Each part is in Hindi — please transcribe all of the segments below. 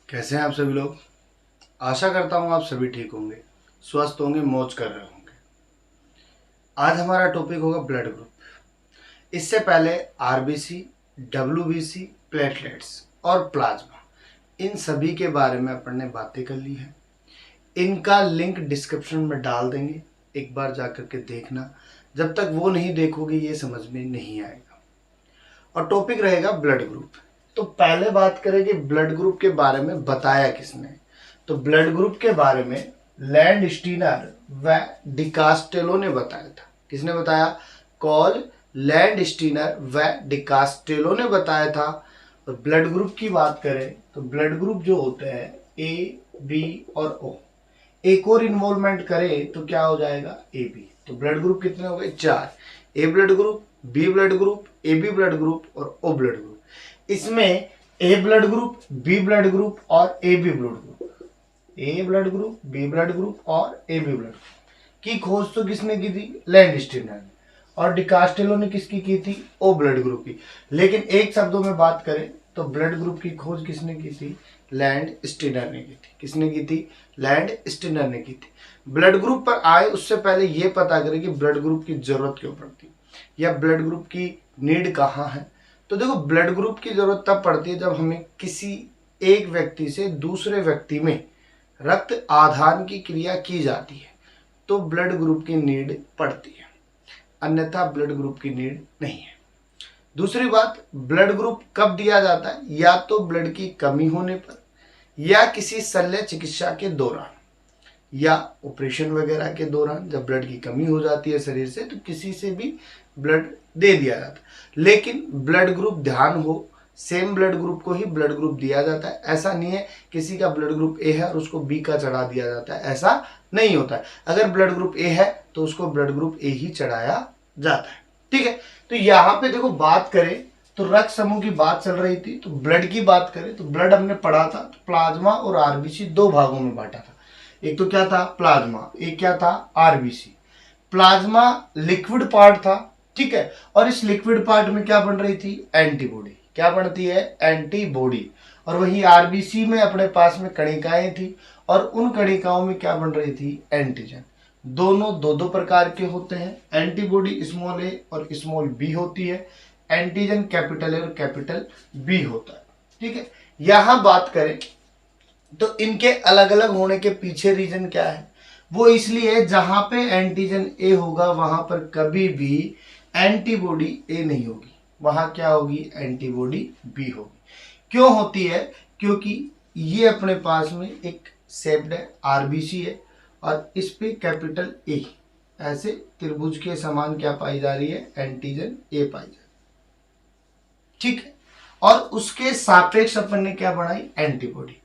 कैसे हैं आप सभी लोग। आशा करता हूँ आप सभी ठीक होंगे, स्वस्थ होंगे, मौज कर रहे होंगे। आज हमारा टॉपिक होगा ब्लड ग्रुप। इससे पहले आरबीसी, डब्ल्यूबीसी, प्लेटलेट्स और प्लाज्मा, इन सभी के बारे में अपन ने बातें कर ली है। इनका लिंक डिस्क्रिप्शन में डाल देंगे, एक बार जाकर के देखना। जब तक वो नहीं देखोगे ये समझ में नहीं आएगा। और टॉपिक रहेगा ब्लड ग्रुप। तो पहले बात करें कि ब्लड ग्रुप के बारे में बताया किसने। तो ब्लड ग्रुप के बारे में लैंड स्टीनर व डिकास्टेलो ने बताया था। किसने बताया? कॉल लैंड स्टीनर व डिकास्टेलो ने बताया था। और ब्लड ग्रुप की बात करें तो ब्लड ग्रुप जो होते हैं ए, बी और ओ, एक और इन्वॉल्वमेंट करें तो क्या हो जाएगा? A B. तो ब्लड ग्रुप कितने हो गए? 4। A blood group, B blood group, A B blood group और ओ ब्लड ग्रुप। इसमें A blood group, B blood group और A B blood group, A blood group, B blood group और ए बी ब्लड ग्रुप की खोज तो किसने की थी? लैंड स्टीनर ने। और डिकास्टेलो ने किसकी की थी? ओ ब्लड ग्रुप की। लेकिन एक शब्दों में बात करें तो ब्लड ग्रुप की खोज किसने की थी? लैंड स्टीनर ने की थी। किसने की थी? लैंड स्टीनर ने की थी। ब्लड ग्रुप पर आए उससे पहले ये पता करें कि ब्लड ग्रुप की जरूरत क्यों पड़ती या ब्लड ग्रुप की नीड कहाँ है। तो देखो, ब्लड ग्रुप की जरूरत तब पड़ती है जब हमें किसी एक व्यक्ति से दूसरे व्यक्ति में रक्त आदान की क्रिया की जाती है तो ब्लड ग्रुप की नीड पड़ती है, अन्यथा ब्लड ग्रुप की नीड नहीं है। दूसरी बात, ब्लड ग्रुप कब दिया जाता है? या तो ब्लड की कमी होने पर, या किसी शल्य चिकित्सा के दौरान, या ऑपरेशन वगैरह के दौरान। जब ब्लड की कमी हो जाती है शरीर से तो किसी से भी ब्लड दे दिया जाता है। लेकिन ब्लड ग्रुप ध्यान हो, सेम ब्लड ग्रुप को ही ब्लड ग्रुप दिया जाता है। ऐसा नहीं है किसी का ब्लड ग्रुप ए है और उसको बी का चढ़ा दिया जाता है, ऐसा नहीं होता है। अगर ब्लड ग्रुप ए है तो उसको ब्लड ग्रुप ए ही चढ़ाया जाता है। ठीक है। तो यहाँ पे देखो, बात करें तो रक्त समूह की बात चल रही थी, तो ब्लड की बात करें तो ब्लड हमने पढ़ा था तो प्लाज्मा और आरबीसी दो भागों में बांटा था। एक तो क्या था? प्लाज्मा। एक क्या था? आरबीसी। प्लाज्मा लिक्विड पार्ट था, ठीक है। और इस लिक्विड पार्ट में क्या बन रही थी? एंटीबॉडी। क्या बनती है? एंटीबॉडी। और वही आरबीसी में अपने पास में कणिकाएं थी और उन कणिकाओं में क्या बन रही थी? एंटीजन। दोनों दो दो प्रकार के होते हैं। एंटीबॉडी स्मॉल ए और स्मॉल बी होती है, एंटीजन कैपिटल ए और कैपिटल बी होता है। ठीक है। यहां बात करें तो इनके अलग अलग होने के पीछे रीजन क्या है? वो इसलिए जहां पे एंटीजन ए होगा वहां पर कभी भी एंटीबॉडी ए नहीं होगी, वहां क्या होगी? एंटीबॉडी बी होगी। क्यों होती है? क्योंकि ये अपने पास में एक शेप्ड है, आरबीसी है, और इस पे कैपिटल ए, ऐसे त्रिभुज के समान क्या पाई जा रही है? एंटीजन ए पाई जा रही है। ठीक है। और उसके सापेक्ष अपन ने क्या बनाई? एंटीबॉडी।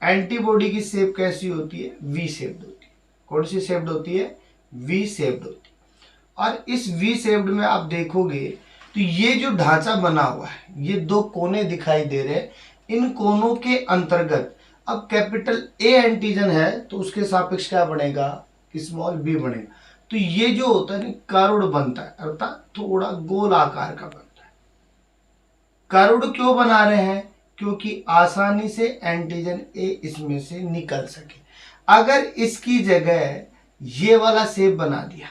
एंटीबॉडी की शेप कैसी होती है? वी शेप्ड होती है। कौन सी शेप्ड होती है? वी शेप्ड होती है। और इस वी शेप्ड में आप देखोगे तो ये जो ढांचा बना हुआ है, ये दो कोने दिखाई दे रहे हैं। इन कोनों के अंतर्गत अब कैपिटल ए एंटीजन है तो उसके सापेक्ष क्या बनेगा? स्मॉल बी बनेगा। तो ये जो होता है ना, करोड़ बनता है, अर्थात थोड़ा गोल आकार का बनता है। करोड़ क्यों बना रहे हैं? क्योंकि आसानी से एंटीजन ए इसमें से निकल सके। अगर इसकी जगह ये वाला शेप बना दिया,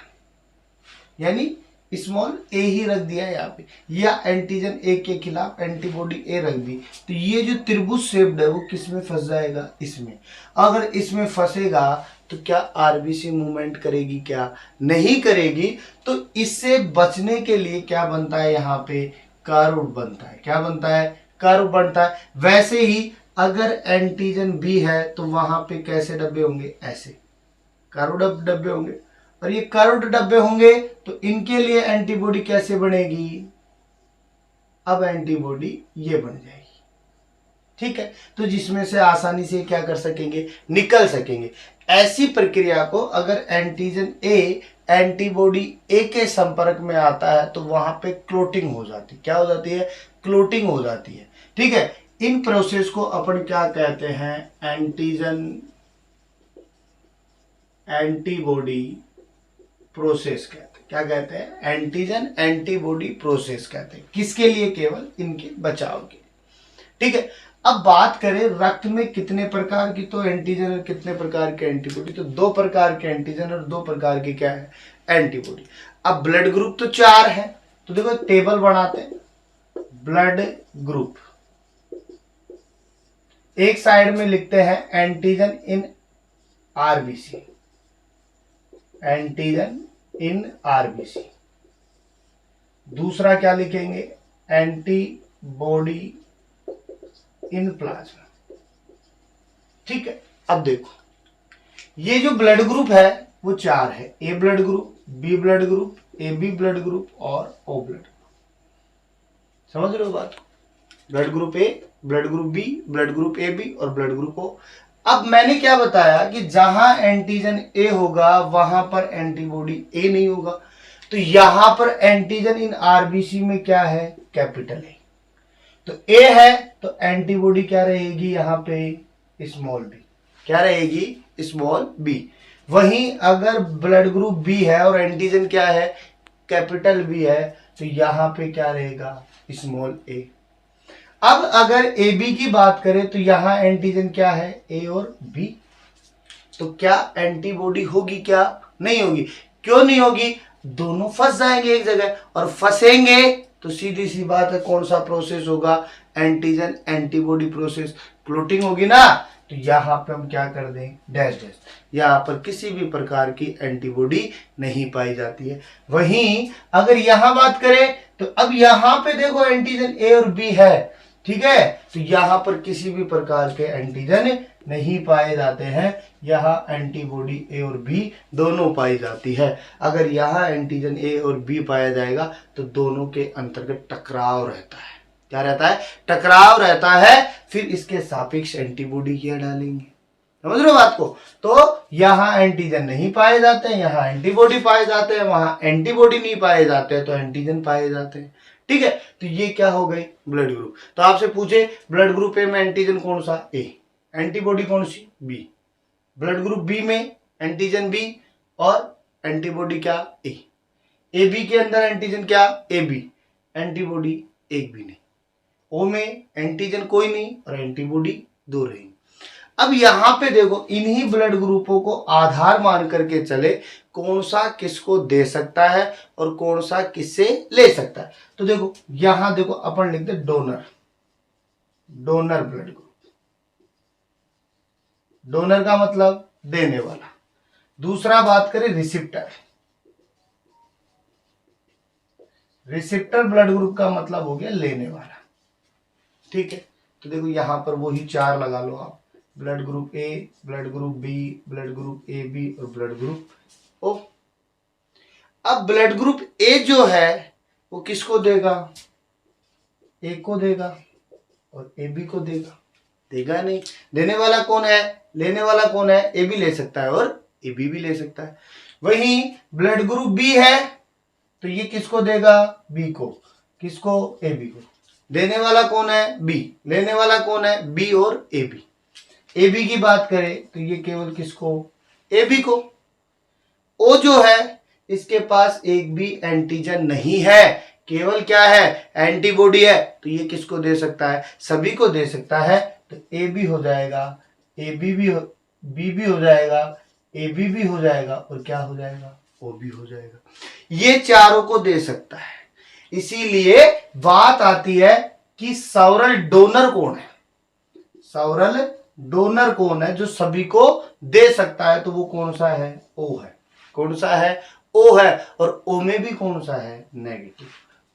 यानी स्मॉल ए ही रख दिया यहाँ पे, या एंटीजन ए के खिलाफ एंटीबॉडी ए रख दी, तो ये जो त्रिभुज शेप्ड है वो किस में फंस जाएगा? इसमें। अगर इसमें फंसेगा तो क्या आरबीसी मूवमेंट करेगी? क्या नहीं करेगी। तो इससे बचने के लिए क्या बनता है? यहाँ पे कर्व बनता है। क्या बनता है? कर्व बनता है। वैसे ही अगर एंटीजन बी है तो वहां पे कैसे डब्बे होंगे? ऐसे कर्व डब्बे होंगे। और ये कर्व्ड डब्बे होंगे तो इनके लिए एंटीबॉडी कैसे बनेगी? अब एंटीबॉडी ये बन जाएगी। ठीक है। तो जिसमें से आसानी से क्या कर सकेंगे? निकल सकेंगे। ऐसी प्रक्रिया को अगर एंटीजन ए एंटीबॉडी ए के संपर्क में आता है तो वहां पे क्लोटिंग हो जाती है। क्या हो जाती है? क्लोटिंग हो जाती है। ठीक है। इन प्रोसेस को अपन क्या कहते हैं? एंटीजन एंटीबॉडी प्रोसेस कहते हैं। क्या कहते हैं? एंटीजन एंटीबॉडी प्रोसेस कहते हैं। किसके लिए? केवल इनके बचाव के लिए। ठीक है। अब बात करें रक्त में कितने प्रकार की तो एंटीजन और कितने प्रकार के एंटीबॉडी, तो 2 प्रकार के एंटीजन और 2 प्रकार की क्या है एंटीबॉडी। अब ब्लड ग्रुप तो 4 है, तो देखो टेबल बनाते हैं। ब्लड ग्रुप एक साइड में लिखते हैं antigen in RBC, antigen in RBC. दूसरा क्या लिखेंगे एंटीबॉडी इन प्लाज्मा। ठीक है, अब देखो ये जो ब्लड ग्रुप है वो 4 है, A blood group, B blood group, A B blood group और ओ ब्लड ग्रुप। समझ रहे हो बात? Blood group A, blood group B, blood group A B और ब्लड ग्रुप ओ। अब मैंने क्या बताया कि जहां एंटीजन ए होगा वहां पर एंटीबॉडी ए नहीं होगा, तो यहां पर एंटीजन इन आरबीसी में क्या है कैपिटल ए, तो ए है तो एंटीबॉडी क्या रहेगी यहां पे स्मॉल बी, क्या रहेगी स्मॉल बी। वहीं अगर ब्लड ग्रुप बी है और एंटीजन क्या है कैपिटल बी है, तो यहां पे क्या रहेगा स्मॉल ए। अब अगर ए बी की बात करें तो यहां एंटीजन क्या है ए और बी, तो क्या एंटीबॉडी होगी क्या नहीं होगी। क्यों नहीं होगी, दोनों फंस जाएंगे एक जगह, और फंसेंगे तो सीधी सी बात है कौन सा प्रोसेस होगा एंटीजन एंटीबॉडी प्रोसेस, क्लोटिंग होगी ना। तो यहां पे हम क्या कर दें डैश डैश, यहां पर किसी भी प्रकार की एंटीबॉडी नहीं पाई जाती है। वहीं अगर यहां बात करें तो अब यहां पे देखो एंटीजन ए और बी है, ठीक है, तो यहां पर किसी भी प्रकार के एंटीजन नहीं पाए जाते हैं, यहां एंटीबॉडी ए और बी दोनों पाई जाती है। अगर यहां एंटीजन ए और बी पाया जाएगा तो दोनों के अंतर्गत टकराव रहता है, क्या रहता है टकराव रहता है, फिर इसके सापेक्ष एंटीबॉडी क्या डालेंगे। समझ रहे हो बात को? तो यहां एंटीजन नहीं पाए जाते हैं, यहां एंटीबॉडी पाए जाते हैं, वहां एंटीबॉडी नहीं पाए जाते हैं तो एंटीजन पाए जाते हैं। ठीक है, तो ये क्या हो गई ब्लड ग्रुप। तो आपसे पूछे ब्लड ग्रुप ए में एंटीजन कौन सा ए, एंटीबॉडी कौन सी बी, ब्लड ग्रुप बी में एंटीजन बी और एंटीबॉडी क्या ए, ए बी के अंदर एंटीजन क्या ए बी, एंटीबॉडी एक भी नहीं, ओ में एंटीजन कोई नहीं और एंटीबॉडी 2 रहेंगी। अब यहां पे देखो इन्हीं ब्लड ग्रुपों को आधार मान करके चले कौन सा किसको दे सकता है और कौन सा किससे ले सकता है। तो देखो यहां देखो अपन लिखते donor, donor blood group, donor का मतलब देने वाला। दूसरा बात करें रिसिप्टर, रिसिप्टर ब्लड ग्रुप का मतलब हो गया लेने वाला। ठीक है, तो देखो यहां पर वही 4 लगा लो आप, blood group A, blood group B, blood group A B और ब्लड ग्रुप ओ। अब ब्लड ग्रुप ए जो है वो किसको देगा, ए को देगा और ए बी को देगा, देगा नहीं। देने वाला कौन है, लेने वाला कौन है, ए बी ले सकता है और ए बी भी ले सकता है। वहीं ब्लड ग्रुप बी है तो ये किसको देगा बी को, किसको ए बी को। देने वाला कौन है बी, लेने वाला कौन है बी और ए बी। ए बी की बात करें तो ये केवल किसको ए बी को। ओ जो है इसके पास एक भी एंटीजन नहीं है, केवल क्या है एंटीबॉडी है, तो ये किसको दे सकता है सभी को दे सकता है। तो ए बी हो जाएगा, ए बी भी बी भी हो जाएगा, ए बी भी हो जाएगा और क्या हो जाएगा ओ भी हो जाएगा। ये चारों को दे सकता है। इसीलिए बात आती है कि सॉवरल डोनर कौन है, सॉवरल डोनर कौन है जो सभी को दे सकता है, तो वो कौन सा है ओ है, कौन सा है ओ है। और ओ में भी कौन सा है नेगेटिव,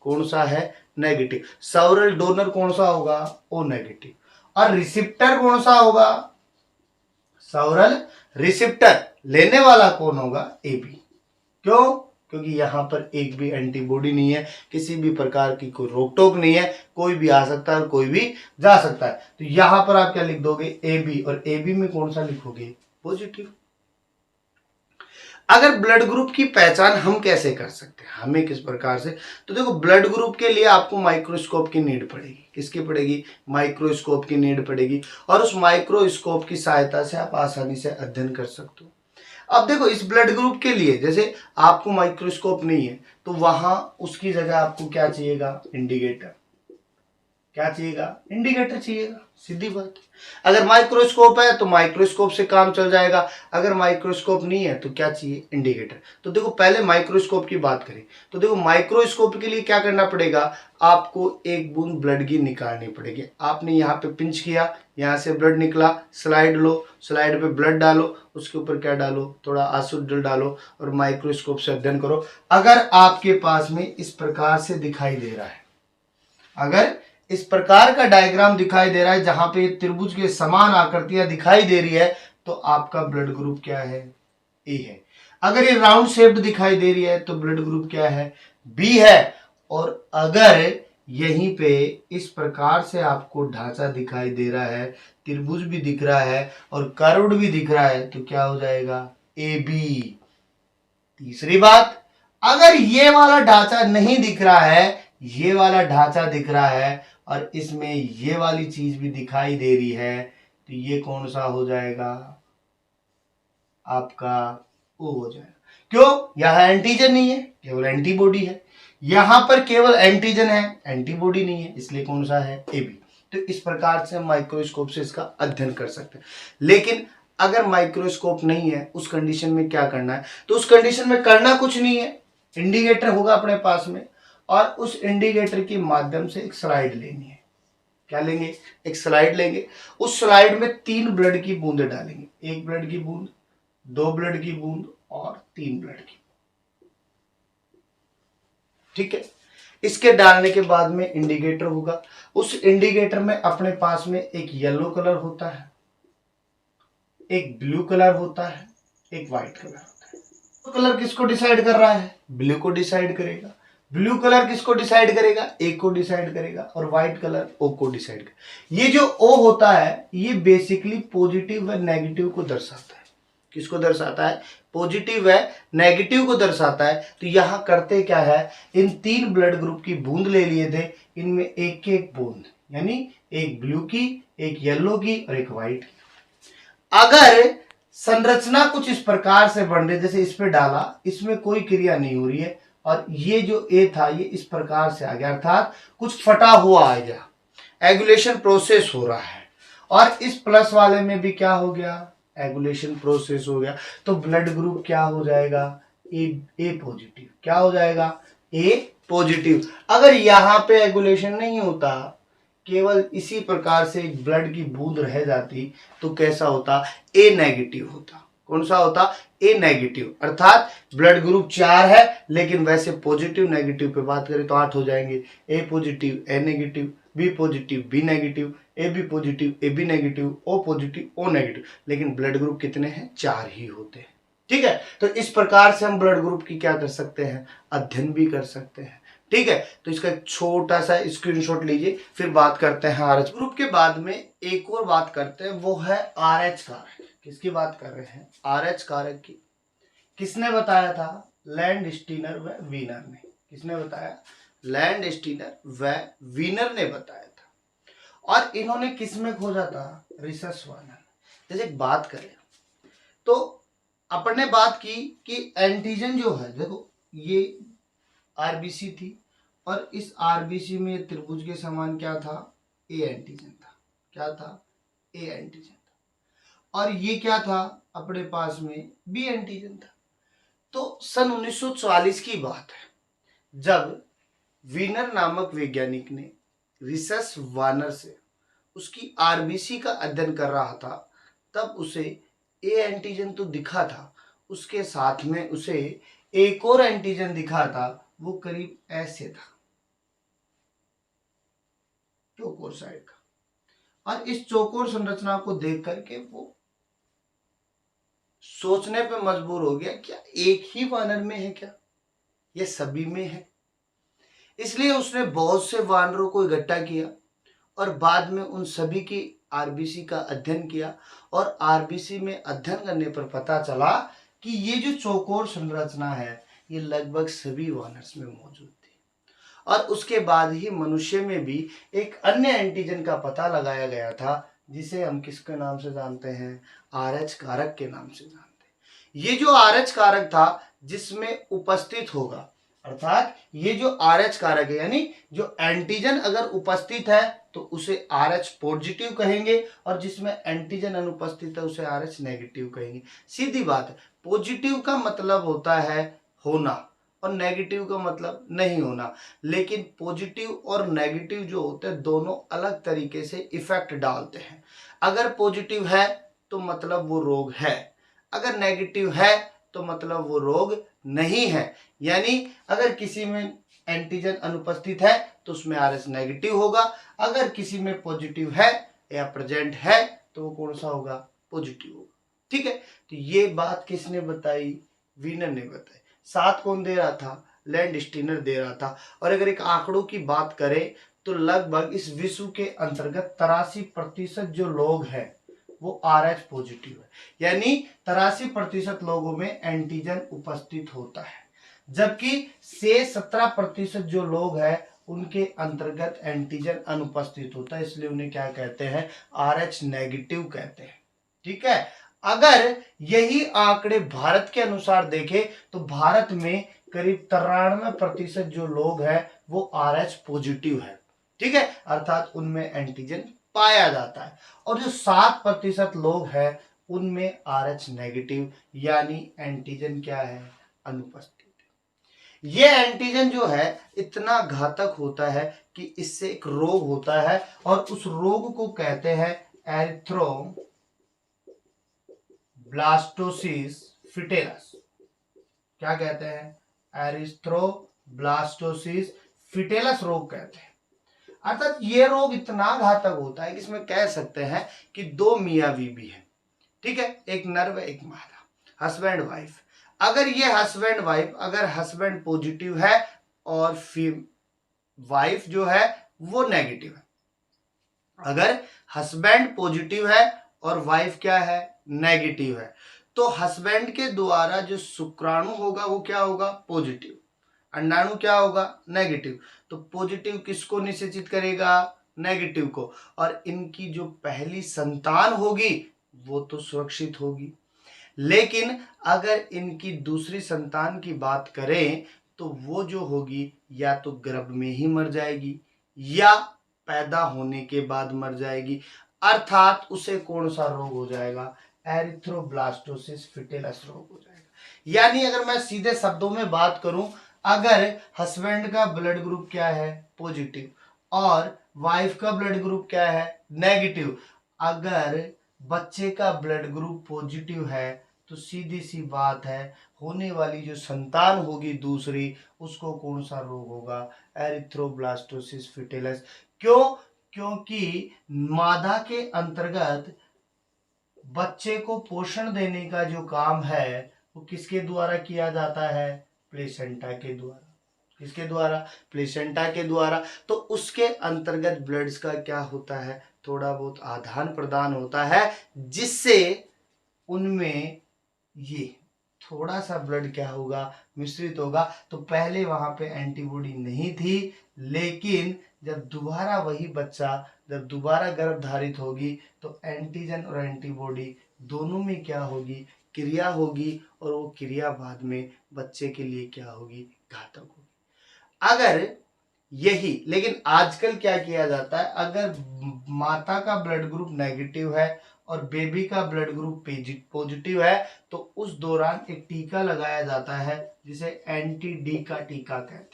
कौन सा है नेगेटिव। सॉवरल डोनर कौन सा होगा ओ नेगेटिव। और रिसिप्टर कौन सा होगा सॉवरल रिसिप्टर, लेने वाला कौन होगा ए बी। क्यों, क्योंकि यहां पर एक भी एंटीबॉडी नहीं है, किसी भी प्रकार की कोई रोक टोक नहीं है, कोई भी आ सकता है और कोई भी जा सकता है। तो यहां पर आप क्या लिख दोगे ए बी, और ए बी में कौन सा लिखोगे पॉजिटिव। अगर ब्लड ग्रुप की पहचान हम कैसे कर सकते हैं, हमें किस प्रकार से, तो देखो ब्लड ग्रुप के लिए आपको माइक्रोस्कोप की नीड पड़ेगी, किसकी पड़ेगी माइक्रोस्कोप की नीड पड़ेगी, और उस माइक्रोस्कोप की सहायता से आप आसानी से अध्ययन कर सकते हो। अब देखो इस ब्लड ग्रुप के लिए जैसे आपको माइक्रोस्कोप नहीं है तो वहां उसकी जगह आपको क्या चाहिएगा इंडिकेटर, क्या चाहिएगा? इंडिकेटर चाहिएगा, सीधी बात है। अगर माइक्रोस्कोप है तो माइक्रोस्कोप से काम चल जाएगा, अगर माइक्रोस्कोप नहीं है तो क्या चाहिए? इंडिकेटर। तो देखो पहले माइक्रोस्कोप की बात करें तो देखो माइक्रोस्कोप के लिए क्या करना पड़ेगा? आपको एक बूंद ब्लड की निकालनी पड़ेगी। आपने यहाँ पे पिंच किया, यहाँ से ब्लड निकला, स्लाइड लो, स्लाइड पे ब्लड डालो, उसके ऊपर क्या डालो? थोड़ा आंसू जल डालो और माइक्रोस्कोप से अध्ययन करो। अगर आपके पास में इस प्रकार से दिखाई दे रहा है, अगर इस प्रकार का डायग्राम दिखाई दे रहा है जहां पे त्रिभुज के समान आकृतियां दिखाई दे रही है तो आपका ब्लड ग्रुप क्या है? ए है। अगर ये राउंड शेप्ड दिखाई दे रही है तो ब्लड ग्रुप क्या है? बी है। और अगर यहीं पे इस प्रकार से आपको ढांचा दिखाई दे रहा है, त्रिभुज भी दिख रहा है और कर्व्ड भी दिख रहा है तो क्या हो जाएगा? A B. तीसरी बात, अगर ये वाला ढांचा नहीं दिख रहा है, ये वाला ढांचा दिख रहा है और इसमें ये वाली चीज भी दिखाई दे रही है तो ये कौन सा हो जाएगा? आपका ओ हो जाएगा। क्यों? यहां एंटीजन नहीं है, केवल एंटीबॉडी है। यहां पर केवल एंटीजन है, एंटीबॉडी नहीं है, इसलिए कौन सा है? A B. तो इस प्रकार से हम माइक्रोस्कोप से इसका अध्ययन कर सकते हैं। लेकिन अगर माइक्रोस्कोप नहीं है उस कंडीशन में क्या करना है? तो उस कंडीशन में करना कुछ नहीं है, इंडिकेटर होगा अपने पास में और उस इंडिकेटर के माध्यम से एक स्लाइड लेनी है। क्या लेंगे? एक स्लाइड लेंगे। उस स्लाइड में 3 ब्लड की बूंदें डालेंगे, 1 ब्लड की बूंद, 2 ब्लड की बूंद और 3 ब्लड की। ठीक है। इसके डालने के बाद में इंडिकेटर होगा। उस इंडिकेटर में अपने पास में एक येलो कलर होता है, एक ब्लू कलर होता है, एक व्हाइट कलर होता है। तो कलर किसको डिसाइड कर रहा है? ब्लू को डिसाइड करेगा। ब्लू कलर किसको डिसाइड करेगा? ए को डिसाइड करेगा। और व्हाइट कलर ओ को डिसाइड करेगा। ये जो ओ होता है ये बेसिकली पॉजिटिव व नेगेटिव को दर्शाता है। किसको दर्शाता है? पॉजिटिव व नेगेटिव को दर्शाता है। तो यहां करते क्या है, इन 3 ब्लड ग्रुप की बूंद ले लिए थे, इनमें एक एक बूंद, यानी एक ब्लू की, एक येलो की और एक व्हाइट की। अगर संरचना कुछ इस प्रकार से बन रही, जैसे इस पे डाला, इसमें कोई क्रिया नहीं हो रही है और ये जो ए था ये इस प्रकार से आ गया, अर्थात कुछ फटा हुआ आ गया, एगुलेशन प्रोसेस हो रहा है। और इस प्लस वाले में भी क्या हो गया? एगुलेशन प्रोसेस हो गया। तो ब्लड ग्रुप क्या हो जाएगा? ए पॉजिटिव। क्या हो जाएगा? ए पॉजिटिव। अगर यहां पे एगुलेशन नहीं होता, केवल इसी प्रकार से एक ब्लड की बूंद रह जाती तो कैसा होता? ए नेगेटिव होता। कौन सा होता? ए नेगेटिव। अर्थात ब्लड ग्रुप 4 है लेकिन वैसे पॉजिटिव नेगेटिव पे बात करें तो 8 हो जाएंगे। A positive, A negative, B positive, B negative, A B positive, A B negative, O positive, O negative. लेकिन ब्लड ग्रुप कितने हैं? 4 ही होते हैं। ठीक है। तो इस प्रकार से हम ब्लड ग्रुप की क्या कर सकते हैं? अध्ययन भी कर सकते हैं। ठीक है। तो इसका एक छोटा सा स्क्रीनशॉट लीजिए, फिर बात करते हैं आरएच ग्रुप के बाद में एक और बात करते हैं, वो है आरएच कारक। किसकी बात कर रहे हैं? आरएच कारक की। किसने बताया था? लैंडस्टीनर व वीनर ने। किसने बताया? लैंडस्टीनर व वीनर ने बताया था। और इन्होंने किस में खोजा था? रिसर्च वानर। जैसे एक बात करें तो अपन ने बात की कि एंटीजन जो है, देखो ये आरबीसी थी और इस आरबीसी में त्रिभुज के समान क्या था? ए एंटीजन था। क्या था? ए एंटीजन था। और ये क्या था? अपने पास में बी एंटीजन था। तो सन 1944 की बात है जब वीनर नामक वैज्ञानिक ने रिसर्च वानर से उसकी आरबीसी का अध्ययन कर रहा था, तब उसे ए एंटीजन तो दिखा था, उसके साथ में उसे एक और एंटीजन दिखा था, वो करीब ऐसे था, चौकोर साइड का। और इस चौकोर संरचना को देख करके वो सोचने पे मजबूर हो गया, क्या एक ही वानर में है क्या? ये सभी में है। इसलिए उसने बहुत से वानरों को इकट्ठा किया और बाद में उन सभी की आरबीसी का अध्ययन किया। और आरबीसी में अध्ययन करने पर पता चला कि ये जो चौकोर संरचना है ये लगभग सभी वानर्स में मौजूद थी। और उसके बाद ही मनुष्य में भी एक अन्य एंटीजन का पता लगाया गया था, जिसे हम किसके नाम से जानते हैं? आरएच कारक के नाम से जानते हैं। ये जो आरएच कारक था जिसमें उपस्थित होगा, अर्थात ये जो आरएच कारक है, यानी जो एंटीजन अगर उपस्थित है तो उसे RH पॉजिटिव कहेंगे, और जिसमें एंटीजन अनुपस्थित है उसे RH नेगेटिव कहेंगे। सीधी बात है, पॉजिटिव का मतलब होता है होना और नेगेटिव का मतलब नहीं होना, लेकिन पॉजिटिव और नेगेटिव जो होते हैं दोनों अलग तरीके से इफेक्ट डालते हैं। अगर पॉजिटिव है तो मतलब वो रोग है, अगर नेगेटिव है तो मतलब वो रोग नहीं है। यानी अगर किसी में एंटीजन अनुपस्थित है तो उसमें RH नेगेटिव होगा, अगर किसी में पॉजिटिव है या प्रेजेंट है तो वो कौन सा होगा, पॉजिटिव होगा। ठीक है, तो ये बात किसने बताई, वीनर ने बताई। साथ कौन दे रहा था, लैंडस्टीनर दे रहा था। और अगर एक आंकड़ों की बात करें तो लगभग इस विश्व के अंतर्गत 83% जो लोग हैं वो RH पॉजिटिव है, यानी 83% लोगों में एंटीजन उपस्थित होता है, जबकि से 17% जो लोग हैं उनके अंतर्गत एंटीजन अनुपस्थित होता है, इसलिए उन्हें क्या कहते हैं, RH नेगेटिव कहते हैं। ठीक है, अगर यही आंकड़े भारत के अनुसार देखें तो भारत में करीब 93% जो लोग हैं वो RH पॉजिटिव है। ठीक है, अर्थात उनमें एंटीजन पाया जाता है, और जो 7% लोग हैं उनमें RH नेगेटिव, यानी एंटीजन क्या है, अनुपस्थित। ये एंटीजन जो है इतना घातक होता है कि इससे एक रोग होता है, और उस रोग को कहते हैं एरिथ्रोब्लास्टोसिस फिटेलस। क्या कहते हैं, एरिथ्रोब्लास्टोसिस फिटेलस रोग कहते हैं। अर्थात ये रोग इतना घातक होता है कि इसमें कह सकते हैं कि दो मियाँ बीवी है। ठीक है, एक नर व एक मादा, हस्बैंड वाइफ। अगर ये हस्बैंड वाइफ, अगर हस्बैंड पॉजिटिव है और वाइफ जो है वो नेगेटिव है, अगर हस्बैंड पॉजिटिव है और वाइफ क्या है, नेगेटिव है, तो हस्बैंड के द्वारा जो शुक्राणु होगा वो क्या होगा, पॉजिटिव, अंडाणु क्या होगा, नेगेटिव। तो पॉजिटिव किसको निषेचित करेगा, नेगेटिव को, और इनकी जो पहली संतान होगी वो तो सुरक्षित होगी। लेकिन अगर इनकी दूसरी संतान की बात करें तो वो जो होगी या तो गर्भ में ही मर जाएगी या पैदा होने के बाद मर जाएगी, अर्थात उसे कौन सा रोग हो जाएगा, एरिथ्रोब्लास्टोसिस फिटेलस रोग हो जाएगा। यानी अगर मैं सीधे शब्दों में बात करूं, अगर हस्बैंड का ब्लड ग्रुप क्या है, पॉजिटिव, और वाइफ का ब्लड ग्रुप क्या है, नेगेटिव, अगर बच्चे का ब्लड ग्रुप पॉजिटिव है तो सीधी सी बात है होने वाली जो संतान होगी दूसरी, उसको कौन सा रोग होगा, एरिथ्रोब्लास्टोसिस फिटेलस। क्यों, क्योंकि मादा के अंतर्गत बच्चे को पोषण देने का जो काम है वो किसके द्वारा किया जाता है, प्लेसेंटा के द्वारा। किसके द्वारा, प्लेसेंटा के द्वारा। तो उसके अंतर्गत ब्लड्स का क्या होता है, थोड़ा बहुत आदान प्रदान होता है, जिससे उनमें ये थोड़ा सा ब्लड क्या होगा, मिश्रित होगा। तो पहले वहां पे एंटीबॉडी नहीं थी, लेकिन जब दोबारा वही बच्चा जब दोबारा गर्भधारित होगी तो एंटीजन और एंटीबॉडी दोनों में क्या होगी, क्रिया होगी, और वो क्रिया बाद में बच्चे के लिए क्या होगी, घातक होगी। अगर यही, लेकिन आजकल क्या किया जाता है, अगर माता का ब्लड ग्रुप नेगेटिव है और बेबी का ब्लड ग्रुप पॉजिटिव है तो उस दौरान एक टीका लगाया जाता है जिसे एंटी डी का टीका कहते हैं।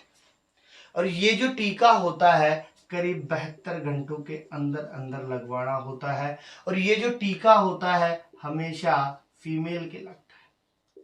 और ये जो टीका होता है करीब 72 घंटों के अंदर अंदर लगवाना होता है, और ये जो टीका होता है हमेशा फीमेल के लगता है,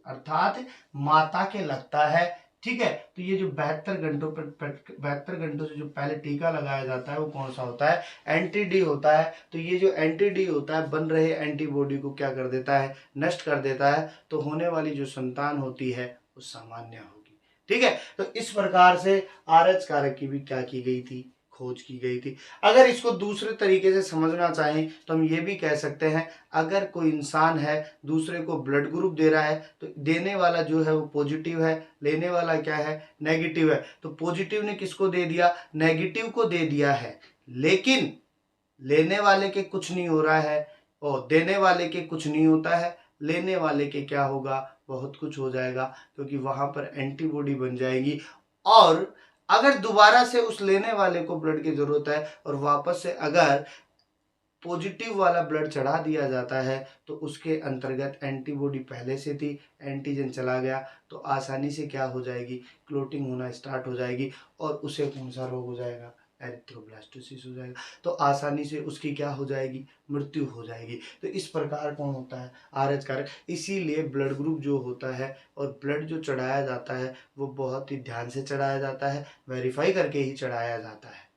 अर्थात माता के लगता है। ठीक है, तो ये जो 72 घंटों से जो पहले टीका लगाया जाता है वो कौन सा होता है, एंटी डी होता है। तो ये जो एंटी डी होता है बन रहे एंटीबॉडी को क्या कर देता है, नष्ट कर देता है, तो होने वाली जो संतान होती है वो सामान्य होगी। ठीक है, तो इस प्रकार से RH कारक की भी क्या की गई थी, खोज की गई थी। अगर इसको दूसरे तरीके से समझना चाहें तो हम ये भी कह सकते हैं, अगर कोई इंसान है दूसरे को ब्लड ग्रुप दे रहा है तो देने वाला जो है वो पॉजिटिव है, लेने वाला क्या है, नेगेटिव है। तो पॉजिटिव ने किसको दे दिया, नेगेटिव को दे दिया है, लेकिन लेने वाले के कुछ नहीं हो रहा है, और देने वाले के कुछ नहीं होता है, लेने वाले के क्या होगा, बहुत कुछ हो जाएगा, क्योंकि वहां पर एंटीबॉडी बन जाएगी। और अगर दोबारा से उस लेने वाले को ब्लड की जरूरत है और वापस से अगर पॉजिटिव वाला ब्लड चढ़ा दिया जाता है तो उसके अंतर्गत एंटीबॉडी पहले से थी, एंटीजन चला गया तो आसानी से क्या हो जाएगी, क्लोटिंग होना स्टार्ट हो जाएगी और उसे कौन सा रोग हो जाएगा, एरिथ्रोब्लास्टोसिस हो जाएगा। तो आसानी से उसकी क्या हो जाएगी, मृत्यु हो जाएगी। तो इस प्रकार कौन होता है, आरएच कारक। इसीलिए ब्लड ग्रुप जो होता है और ब्लड जो चढ़ाया जाता है वो बहुत ही ध्यान से चढ़ाया जाता है, वेरीफाई करके ही चढ़ाया जाता है।